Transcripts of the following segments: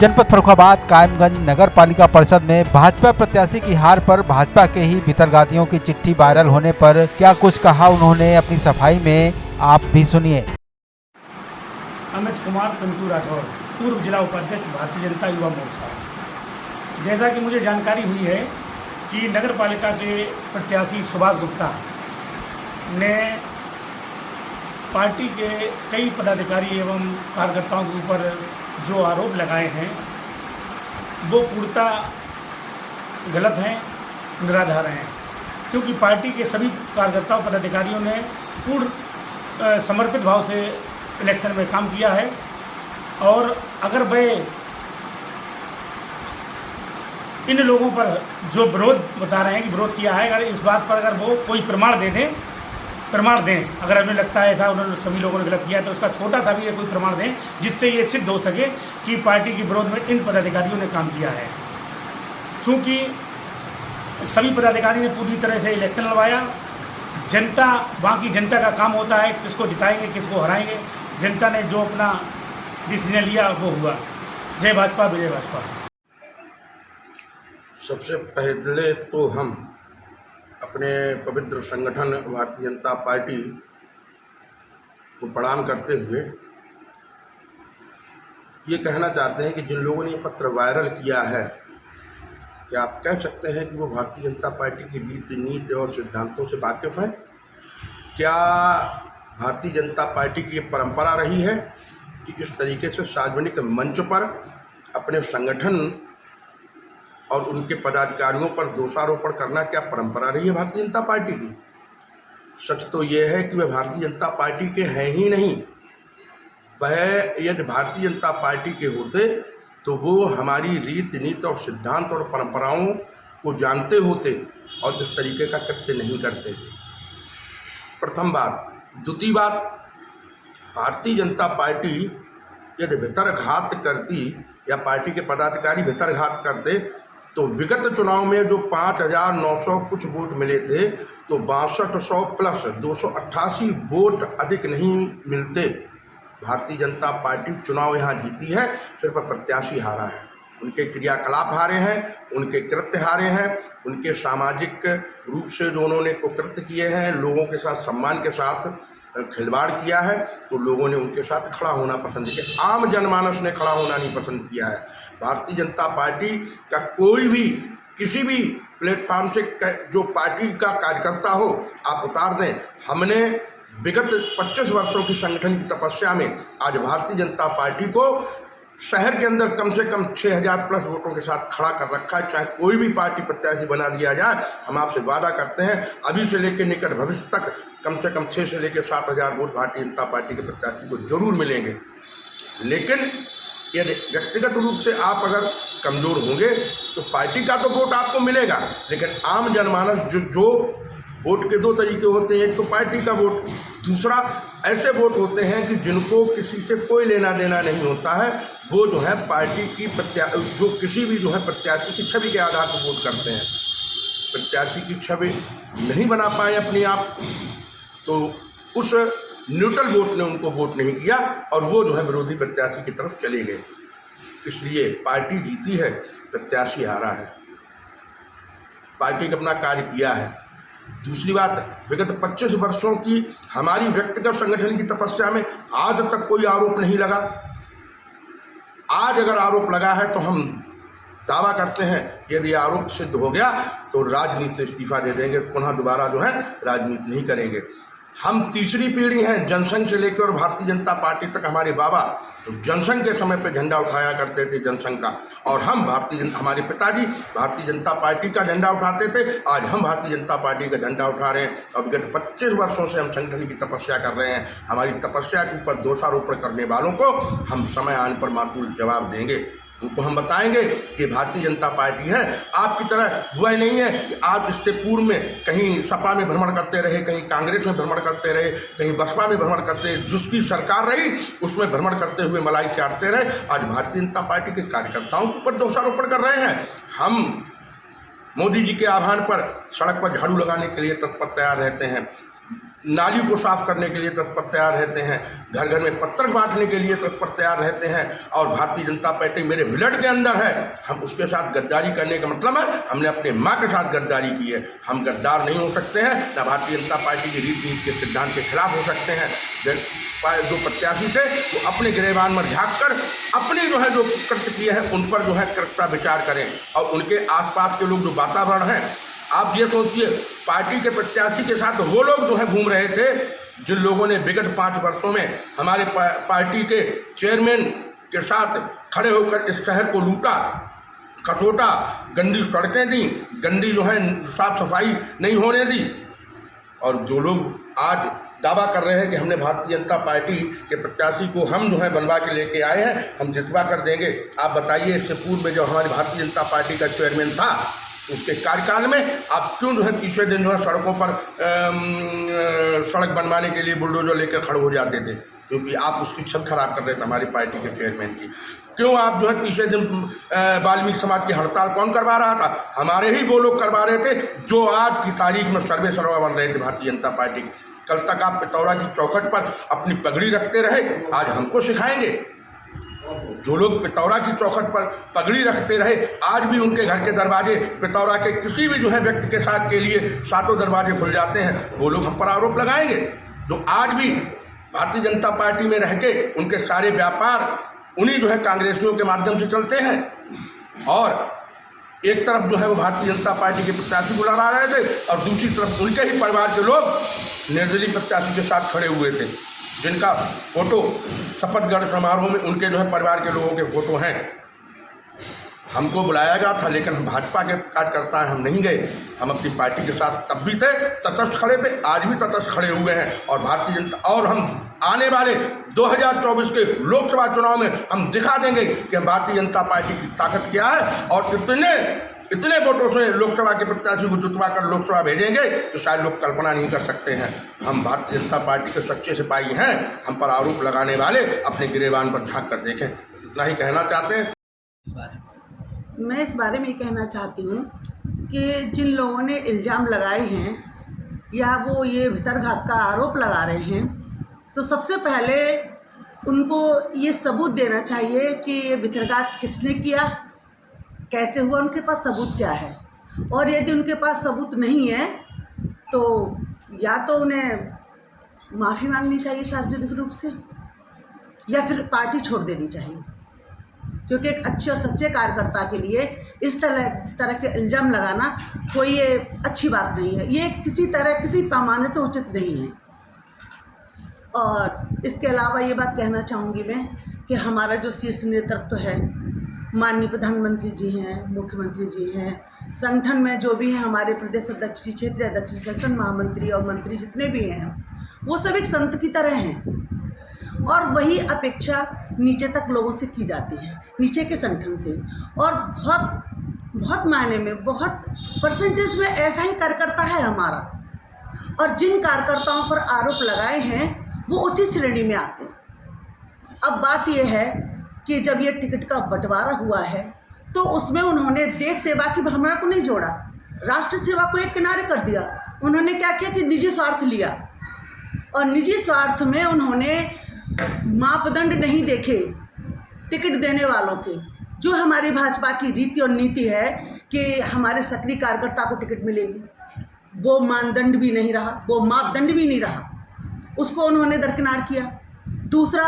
जनपद फर्रुखाबाद कायमगंज नगर पालिका परिषद में भाजपा प्रत्याशी की हार पर भाजपा के ही भितरघातियों की चिट्ठी वायरल होने पर क्या कुछ कहा उन्होंने अपनी सफाई में, आप भी सुनिए। अमित कुमार पिंटू राठौर, पूर्व जिला उपाध्यक्ष भारतीय जनता युवा मोर्चा। जैसा कि मुझे जानकारी हुई है कि नगर पालिका के प्रत्याशी सुभाष गुप्ता ने पार्टी के कई पदाधिकारी एवं कार्यकर्ताओं के ऊपर जो आरोप लगाए हैं वो पूर्णतः गलत हैं, निराधार हैं, क्योंकि पार्टी के सभी कार्यकर्ताओं पदाधिकारियों ने पूर्ण समर्पित भाव से इलेक्शन में काम किया है। और अगर वे इन लोगों पर जो विरोध बता रहे हैं कि विरोध किया है, अगर इस बात पर अगर वो कोई प्रमाण दें, अगर हमें लगता है ऐसा उन्होंने सभी लोगों ने गलत किया तो उसका छोटा सा भी ये कोई प्रमाण दें जिससे ये सिद्ध हो सके कि पार्टी के विरोध में इन पदाधिकारियों ने काम किया है। क्योंकि सभी पदाधिकारी ने पूरी तरह से इलेक्शन लड़वाया। जनता, वहाँ की जनता का काम होता है किसको जिताएंगे किसको हराएंगे। जनता ने जो अपना डिसीजन लिया वो हुआ। जय भाजपा, विजय भाजपा। सबसे पहले तो हम अपने पवित्र संगठन भारतीय जनता पार्टी को प्रणाम करते हुए ये कहना चाहते हैं कि जिन लोगों ने ये पत्र वायरल किया है, क्या आप कह सकते हैं कि वो भारतीय जनता पार्टी की रीति नीति और सिद्धांतों से वाकिफ़ हैं? क्या भारतीय जनता पार्टी की ये परंपरा रही है कि इस तरीके से सार्वजनिक मंच पर अपने संगठन और उनके पदाधिकारियों पर दोषारोपण करना क्या परंपरा रही है भारतीय जनता पार्टी की? सच तो ये है कि वे भारतीय जनता पार्टी के हैं ही नहीं। वह यदि भारतीय जनता पार्टी के होते तो वो हमारी रीति नीति और सिद्धांत और परंपराओं को जानते होते और इस तरीके का कृत्य नहीं करते। प्रथम बात। द्वितीय बात, भारतीय जनता पार्टी यदि भितरघात करती या पार्टी के पदाधिकारी भितरघात करते तो विगत चुनाव में जो 5,900 कुछ वोट मिले थे तो 6200 प्लस 288 वोट अधिक नहीं मिलते। भारतीय जनता पार्टी चुनाव यहाँ जीती है, सिर्फ प्रत्याशी हारा है। उनके क्रियाकलाप हारे हैं, उनके कृत्य हारे हैं, उनके सामाजिक रूप से जो उन्होंने कुकृत्य किए हैं, लोगों के साथ सम्मान के साथ खिलवाड़ किया है, तो लोगों ने उनके साथ खड़ा होना पसंद किया। आम जनमानस ने खड़ा होना नहीं पसंद किया है। भारतीय जनता पार्टी का कोई भी किसी भी प्लेटफार्म से जो पार्टी का कार्यकर्ता हो आप उतार दें। हमने विगत 25 वर्षों की संगठन की तपस्या में आज भारतीय जनता पार्टी को शहर के अंदर कम से कम 6,000 प्लस वोटों के साथ खड़ा कर रखा है। चाहे कोई भी पार्टी प्रत्याशी बना दिया जाए, हम आपसे वादा करते हैं अभी से लेकर निकट भविष्य तक कम से कम 6 से लेकर 7,000 वोट भारतीय जनता पार्टी के प्रत्याशी को जरूर मिलेंगे। लेकिन यदि व्यक्तिगत रूप से आप अगर कमज़ोर होंगे तो पार्टी का तो वोट आपको मिलेगा, लेकिन आम जनमानस जो वोट के दो तरीके होते हैं। एक तो पार्टी का वोट, दूसरा ऐसे वोट होते हैं कि जिनको किसी से कोई लेना देना नहीं होता है। वो जो है पार्टी की जो किसी भी जो है प्रत्याशी की छवि के आधार पर वोट करते हैं। प्रत्याशी की छवि नहीं बना पाए अपने आप तो उस न्यूट्रल वोट ने उनको वोट नहीं किया और वो जो है विरोधी प्रत्याशी की तरफ चले गए। इसलिए पार्टी जीती है, प्रत्याशी हारा है। पार्टी ने अपना कार्य किया है। दूसरी बात, विगत 25 वर्षों की हमारी व्यक्तिगत संगठन की तपस्या में आज तक कोई आरोप नहीं लगा। आज अगर आरोप लगा है तो हम दावा करते हैं यदि आरोप सिद्ध हो गया तो राजनीति से इस्तीफा दे देंगे, पुनः दोबारा जो है राजनीति नहीं करेंगे। हम तीसरी पीढ़ी हैं, जनसंघ से लेकर और भारतीय जनता पार्टी तक हमारे बाबा तो जनसंघ के समय पे झंडा उठाया करते थे जनसंघ का, और हम हमारे पिताजी भारतीय जनता पार्टी का झंडा उठाते थे। आज हम भारतीय जनता पार्टी का झंडा उठा रहे हैं और विगत 25 वर्षों से हम संगठन की तपस्या कर रहे हैं। हमारी तपस्या के ऊपर दोषारोपण करने वालों को हम समय आने पर माकूल जवाब देंगे। उनको हम बताएंगे कि भारतीय जनता पार्टी है, आपकी तरह वह नहीं है कि आप इससे पूर्व में कहीं सपा में भ्रमण करते रहे, कहीं कांग्रेस में भ्रमण करते रहे, कहीं बसपा में भ्रमण करते, जिसकी सरकार रही उसमें भ्रमण करते हुए मलाई चाटते रहे। आज भारतीय जनता पार्टी के कार्यकर्ताओं के ऊपर दोषारोपण कर रहे हैं। हम मोदी जी के आह्वान पर सड़क पर झाड़ू लगाने के लिए तत्पर तैयार रहते हैं। नाली को साफ करने के लिए तत्पर तैयार रहते हैं, घर घर में पत्र बांटने के लिए तत्पर तैयार रहते हैं। और भारतीय जनता पार्टी मेरे ब्लड के अंदर है, हम उसके साथ गद्दारी करने का मतलब है हमने अपने माँ के साथ गद्दारी की है। हम गद्दार नहीं हो सकते हैं, ना भारतीय जनता पार्टी की रीति नीति के सिद्धांत के खिलाफ हो सकते हैं। जो प्रत्याशी थे वो अपने गिरेबान में झाँक कर अपनी जो है जो कृत्य किए हैं उन पर जो है कृपया विचार करें। और उनके आसपास के लोग जो वातावरण है, आप ये सोचिए पार्टी के प्रत्याशी के साथ वो लोग जो है घूम रहे थे जिन लोगों ने विगत 5 वर्षों में हमारे पार्टी के चेयरमैन के साथ खड़े होकर इस शहर को लूटा, खसोटा, गंदी सड़कें दी, गंदी जो है साफ सफाई नहीं होने दी। और जो लोग आज दावा कर रहे हैं कि हमने भारतीय जनता पार्टी के प्रत्याशी को हम जो है बनवा के लेके आए हैं, हम जितवा कर देंगे। आप बताइए इससे पूर्व में जो हमारी भारतीय जनता पार्टी का चेयरमैन था उसके कार्यकाल में आप क्यों जो है तीसरे दिन जो है सड़कों पर सड़क बनवाने के लिए बुलडोजर लेकर खड़े हो जाते थे? क्योंकि आप उसकी छवि खराब कर रहे थे हमारी पार्टी के चेयरमैन की। क्यों आप जो है तीसरे दिन वाल्मीकि समाज की हड़ताल कौन करवा रहा था? हमारे ही वो लोग करवा रहे थे जो आज की तारीख में सर्वे सर्वा बन रहे थे भारतीय जनता पार्टी के। कल तक आप पिथौरा की चौखट पर अपनी पगड़ी रखते रहे, आज हमको सिखाएंगे। जो लोग पिथौरा की चौखट पर पगड़ी रखते रहे, आज भी उनके घर के दरवाजे पिथौरा के किसी भी जो है व्यक्ति के साथ के लिए सातों दरवाजे खुल जाते हैं, वो लोग हम पर आरोप लगाएंगे। जो आज भी भारतीय जनता पार्टी में रह के उनके सारे व्यापार उन्हीं जो है कांग्रेसियों के माध्यम से चलते हैं, और एक तरफ जो है वो भारतीय जनता पार्टी के प्रत्याशी को लड़ा रहे थे और दूसरी तरफ उनके ही परिवार के लोग निर्दलीय प्रत्याशी के साथ खड़े हुए थे, जिनका फोटो शपथ ग्रहण समारोह में उनके जो है परिवार के लोगों के फोटो हैं। हमको बुलाया गया था लेकिन हम भाजपा के कार्यकर्ता हैं, हम नहीं गए। हम अपनी पार्टी के साथ तब भी थे, तटस्थ खड़े थे, आज भी तटस्थ खड़े हुए हैं। और भारतीय जनता और हम आने वाले 2024 के लोकसभा चुनाव में हम दिखा देंगे कि हम भारतीय जनता पार्टी की ताकत क्या है, और इतने वोटों से लोकसभा के प्रत्याशी को जुटवा कर लोकसभा भेजेंगे तो शायद लोग कल्पना नहीं कर सकते हैं। हम भारतीय जनता पार्टी के सच्चे सिपाही हैं, हम पर आरोप लगाने वाले अपने गिरेबान पर झाँक कर देखें। इतना ही कहना चाहते हैं। मैं इस बारे में कहना चाहती हूँ कि जिन लोगों ने इल्ज़ाम लगाए हैं या वो ये भितरघात का आरोप लगा रहे हैं, तो सबसे पहले उनको ये सबूत देना चाहिए कि ये भितरघात किसने किया, कैसे हुआ, उनके पास सबूत क्या है। और यदि उनके पास सबूत नहीं है तो या तो उन्हें माफ़ी मांगनी चाहिए सार्वजनिक रूप से, या फिर पार्टी छोड़ देनी चाहिए। क्योंकि एक अच्छे और सच्चे कार्यकर्ता के लिए इस तरह के इल्ज़ाम लगाना कोई ये अच्छी बात नहीं है, ये किसी पैमाने से उचित नहीं है। और इसके अलावा ये बात कहना चाहूँगी मैं कि हमारा जो शीर्ष नेतृत्व है, माननीय प्रधानमंत्री जी हैं, मुख्यमंत्री जी हैं, संगठन में जो भी हैं हमारे प्रदेश अध्यक्ष जी, क्षेत्रीय अध्यक्ष, संगठन महामंत्री और मंत्री जितने भी हैं, वो सब एक संत की तरह हैं। और वही अपेक्षा नीचे तक लोगों से की जाती है, नीचे के संगठन से। और बहुत मायने में, बहुत परसेंटेज में ऐसा ही कार्यकर्ता है हमारा। और जिन कार्यकर्ताओं पर आरोप लगाए हैं वो उसी श्रेणी में आते हैं। अब बात यह है कि जब ये टिकट का बंटवारा हुआ है तो उसमें उन्होंने देश सेवा की भावना को नहीं जोड़ा, राष्ट्र सेवा को एक किनारे कर दिया। उन्होंने क्या किया कि निजी स्वार्थ लिया, और निजी स्वार्थ में उन्होंने मापदंड नहीं देखे टिकट देने वालों के। जो हमारी भाजपा की रीति और नीति है कि हमारे सक्रिय कार्यकर्ता को टिकट मिलेगी, वो मानदंड भी नहीं रहा, वो मापदंड भी नहीं रहा, उसको उन्होंने दरकिनार किया। दूसरा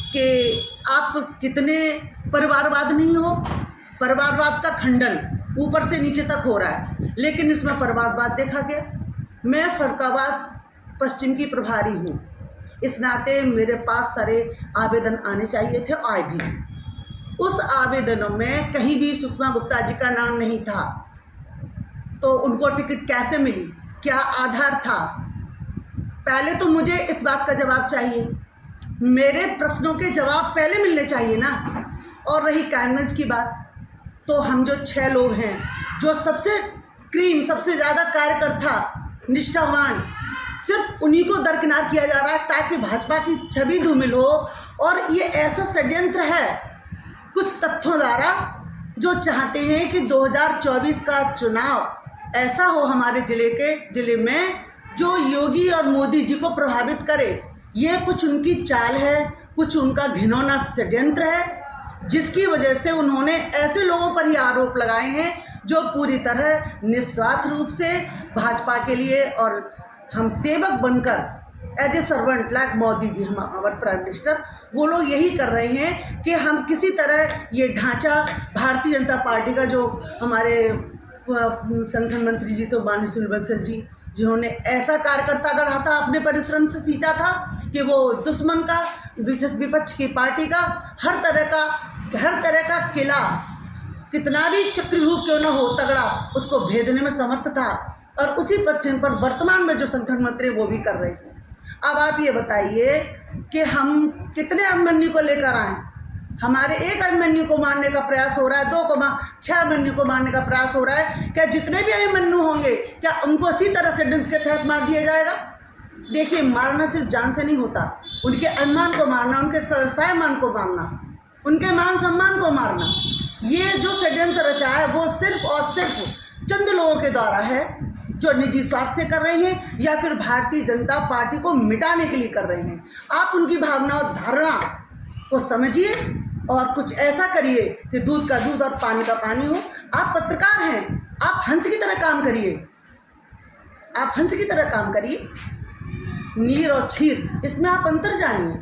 कि आप कितने परिवारवाद नहीं हो, परिवारवाद का खंडन ऊपर से नीचे तक हो रहा है, लेकिन इसमें परिवारवाद देखा गया। मैं फर्रुखाबाद पश्चिम की प्रभारी हूँ, इस नाते मेरे पास सारे आवेदन आने चाहिए थे, आए भी। उस आवेदनों में कहीं भी सुषमा गुप्ता जी का नाम नहीं था, तो उनको टिकट कैसे मिली, क्या आधार था? पहले तो मुझे इस बात का जवाब चाहिए, मेरे प्रश्नों के जवाब पहले मिलने चाहिए ना। और रही कायमगंज की बात, तो हम जो 6 लोग हैं, जो सबसे सबसे ज़्यादा कार्यकर्ता, निष्ठावान, सिर्फ उन्हीं को दरकिनार किया जा रहा है ताकि भाजपा की छवि धूमिल हो। और ये ऐसा षड्यंत्र है कुछ तथ्यों द्वारा जो चाहते हैं कि 2024 का चुनाव ऐसा हो हमारे ज़िले में जो योगी और मोदी जी को प्रभावित करे। ये कुछ उनकी चाल है, कुछ उनका घिनौना षड्यंत्र है, जिसकी वजह से उन्होंने ऐसे लोगों पर ही आरोप लगाए हैं जो पूरी तरह निस्वार्थ रूप से भाजपा के लिए और हम सेवक बनकर as a servant like Modi ji, हमारे प्राइम मिनिस्टर, वो लोग यही कर रहे हैं कि हम किसी तरह ये ढांचा भारतीय जनता पार्टी का, जो हमारे संगठन मंत्री जी तो माननीय सुनील बंसल जी, जिन्होंने ऐसा कार्यकर्ता गढ़ा था, अपने परिश्रम से सींचा था कि वो दुश्मन का, विपक्ष की पार्टी का हर तरह का किला, कितना भी चक्रव्यूह क्यों न हो तगड़ा, उसको भेदने में समर्थ था। और उसी पश्चिम पर वर्तमान में जो संगठन मंत्री वो भी कर रहे हैं। अब आप ये बताइए कि हम कितने अभिमन्यु को लेकर आए? हमारे एक अभिमन्यु को मारने का प्रयास हो रहा है, 6 अभिमन्यु को मारने का प्रयास हो रहा है। क्या जितने भी अभिमन्यु होंगे क्या उनको इसी तरह से षड्यंत्र के तहत मार दिया जाएगा? देखिए, मारना सिर्फ जान से नहीं होता, उनके अभिमान को मारना, उनके स्वाभिमान को मारना, उनके मान सम्मान को मारना, ये जो षड्यंत्र रचा है वो सिर्फ और सिर्फ चंद लोगों के द्वारा है, जो निजी स्वार्थ से कर रहे हैं या फिर भारतीय जनता पार्टी को मिटाने के लिए कर रहे हैं। आप उनकी भावना और धारणा को समझिए और कुछ ऐसा करिए कि दूध का दूध और पानी का पानी हो। आप पत्रकार हैं, आप हंस की तरह काम करिए, आप हंस की तरह काम करिए। नीर और क्षीर, इसमें आप अंतर जानिए।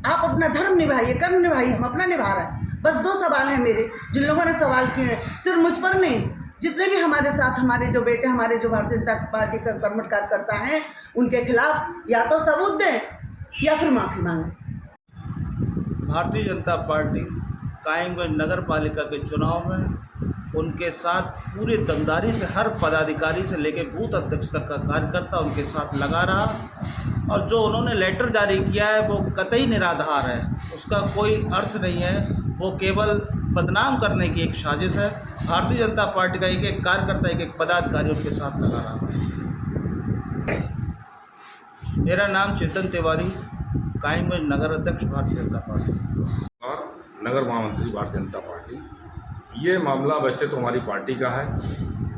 आप अपना धर्म निभाइए, कर्म निभाइए, हम अपना निभा रहे हैं। बस 2 सवाल हैं मेरे, जिन लोगों ने सवाल किए हैं, सिर्फ मुझ पर नहीं, जितने भी हमारे साथ, हमारे जो बेटे, हमारे जो भारतीय जनता पार्टी का कर्मठ कार्यकर्ता हैं, उनके खिलाफ या तो सबूत दें या फिर माफ़ी मांगें। भारतीय जनता पार्टी कायमगंज नगर पालिका के चुनाव में उनके साथ पूरे दमदारी से हर पदाधिकारी से लेकर बूथ अध्यक्ष तक का कार्यकर्ता उनके साथ लगा रहा। और जो उन्होंने लेटर जारी किया है वो कतई निराधार है, उसका कोई अर्थ नहीं है, वो केवल बदनाम करने की एक साजिश है। भारतीय जनता पार्टी का एक कार्यकर्ता, एक पदाधिकारी उनके साथ लगा रहा। मेरा नाम चेतन तिवारी, कायमगंज नगर अध्यक्ष भारतीय जनता पार्टी और नगर महामंत्री भारतीय जनता पार्टी। ये मामला वैसे तो हमारी पार्टी का है,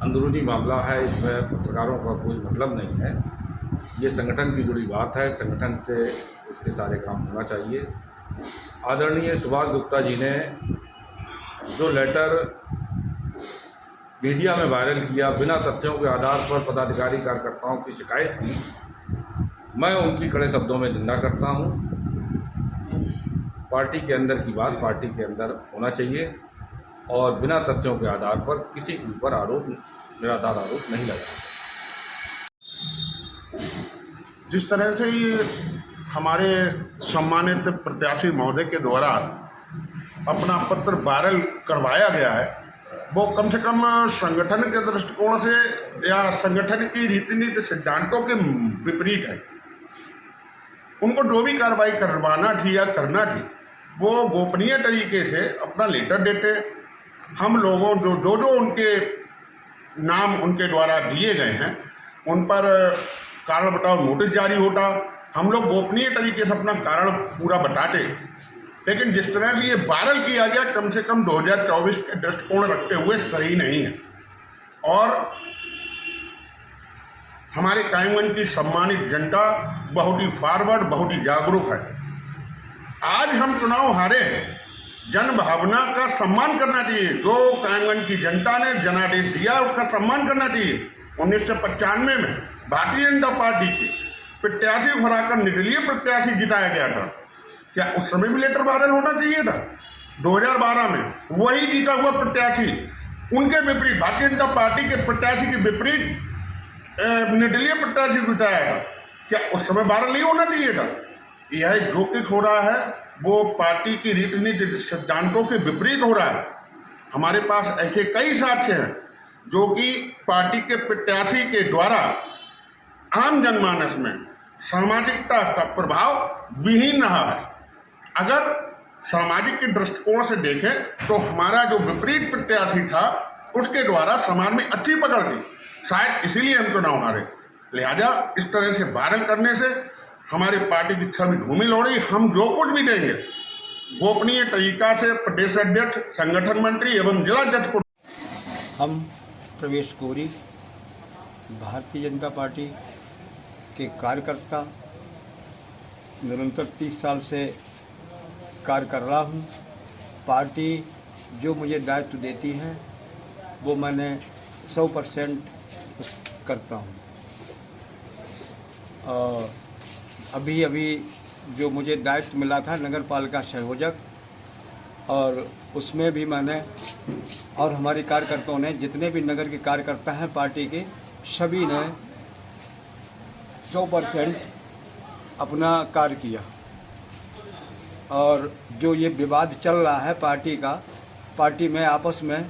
अंदरूनी मामला है, इसमें पत्रकारों का कोई मतलब नहीं है। ये संगठन की जुड़ी बात है, संगठन से इसके सारे काम होना चाहिए। आदरणीय सुभाष गुप्ता जी ने जो लेटर मीडिया में वायरल किया, बिना तथ्यों के आधार पर पदाधिकारी कार्यकर्ताओं की शिकायत की, मैं उनकी कड़े शब्दों में निंदा करता हूं। पार्टी के अंदर की बात पार्टी के अंदर होना चाहिए और बिना तथ्यों के आधार पर किसी के ऊपर निराधार आरोप नहीं लगाना। जिस तरह से ये हमारे सम्मानित प्रत्याशी महोदय के द्वारा अपना पत्र वायरल करवाया गया है, वो कम से कम संगठन के दृष्टिकोण से या संगठन की रीति नीति सिद्धांतों के विपरीत है। उनको जो भी कार्रवाई करवाना थी या करना थी, वो गोपनीय तरीके से अपना लेटर देते। हम लोगों जो उनके नाम उनके द्वारा दिए गए हैं उन पर कारण बताओ नोटिस जारी होता, हम लोग गोपनीय तरीके से अपना कारण पूरा बताते। लेकिन जिस तरह से ये वायरल किया गया, कम से कम 2024 के दृष्टिकोण रखते हुए सही नहीं है। और हमारे कायमगंज की सम्मानित जनता बहुत ही फॉरवर्ड, बहुत ही जागरूक है। आज हम चुनाव हारे हैं, जन भावना का सम्मान करना चाहिए। जो कायमगंज की जनता ने जनादेश दिया उसका सम्मान करना चाहिए। 1995 में भारतीय जनता पार्टी के प्रत्याशी को हराकर निर्दलीय प्रत्याशी जिताया गया था। क्या उस समय भी लेटर वायरल होना चाहिए था? 2012 में वही जीता हुआ प्रत्याशी उनके विपरीत, भारतीय जनता पार्टी के प्रत्याशी के विपरीत निर्दलीय प्रत्याशी जिताया था। क्या उस समय वायरल नहीं होना चाहिए था? यह जो कुछ हो रहा है वो पार्टी की रीति नीति सिद्धांतों के विपरीत हो रहा है। हमारे पास ऐसे कई साक्ष्य हैं जो कि पार्टी के प्रत्याशी के द्वारा आम जनमानस में सामाजिकता का प्रभाव विहीन रहा है। अगर सामाजिक के दृष्टिकोण से देखें तो हमारा जो विपरीत प्रत्याशी था उसके द्वारा समाज में अच्छी पकड़ थी, शायद इसीलिए हम चुनाव हारे। लिहाजा इस तरह से वायरल करने से हमारी पार्टी की छवि धूमिल हो रही। हम जो कुछ भी देंगे गोपनीय तरीका से प्रदेश अध्यक्ष, संगठन मंत्री एवं जिला अध्यक्ष को। हम प्रवेश कोरी, भारतीय जनता पार्टी के कार्यकर्ता, निरंतर 30 साल से कार्य कर रहा हूँ। पार्टी जो मुझे दायित्व देती है वो मैंने 100% करता हूँ। और अभी जो मुझे दायित्व मिला था नगर पालिका संयोजक, और उसमें भी मैंने और हमारे कार्यकर्ताओं ने, जितने भी नगर के कार्यकर्ता हैं पार्टी के, सभी ने 100% अपना कार्य किया। और जो ये विवाद चल रहा है पार्टी में आपस में,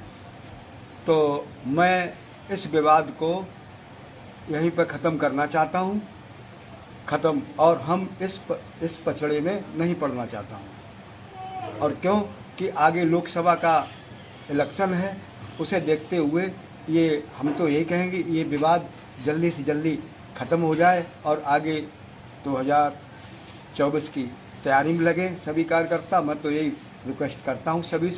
तो मैं इस विवाद को यहीं पर ख़त्म करना चाहता हूँ, और हम इस पचड़े में नहीं पड़ना चाहता हूँ। और क्यों कि आगे लोकसभा का इलेक्शन है, उसे देखते हुए हम तो यही कहेंगे ये विवाद जल्दी से जल्दी ख़त्म हो जाए और आगे 2024 की तैयारी में लगे सभी कार्यकर्ता। मैं तो यही रिक्वेस्ट करता हूँ सभी से।